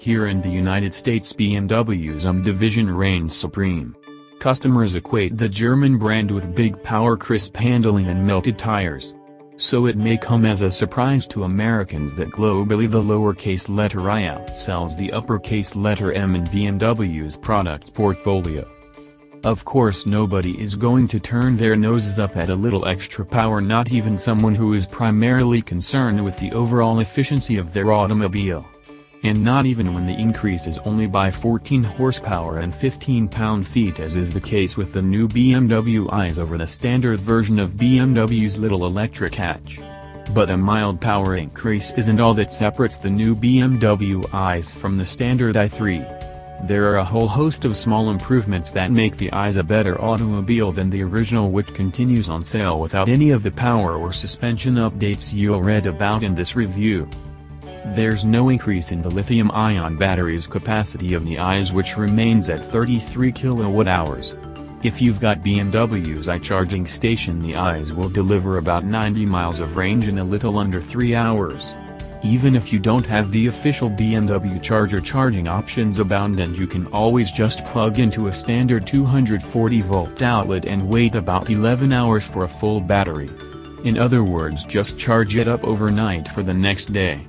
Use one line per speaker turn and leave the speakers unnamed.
here in the United States BMW's division reigns supreme. Customers equate the German brand with big power, crisp handling and melted tires. So it may come as a surprise to Americans that globally the lowercase letter I outsells the uppercase letter M in BMW's product portfolio. Of course, nobody is going to turn their noses up at a little extra power, not even someone who is primarily concerned with the overall efficiency of their automobile. And not even when the increase is only by 14 horsepower and 15 pound-feet, as is the case with the new BMW i's over the standard version of BMW's little electric hatch. But a mild power increase isn't all that separates the new BMW i's from the standard i3. There are a whole host of small improvements that make the i's a better automobile than the original, which continues on sale without any of the power or suspension updates you'll read about in this review. There's no increase in the lithium-ion battery's capacity of the i's, which remains at 33 kWh. If you've got BMW's i-charging station, the i's will deliver about 90 miles of range in a little under 3 hours. Even if you don't have the official BMW charger, charging options abound, and you can always just plug into a standard 240-volt outlet and wait about 11 hours for a full battery. In other words, just charge it up overnight for the next day.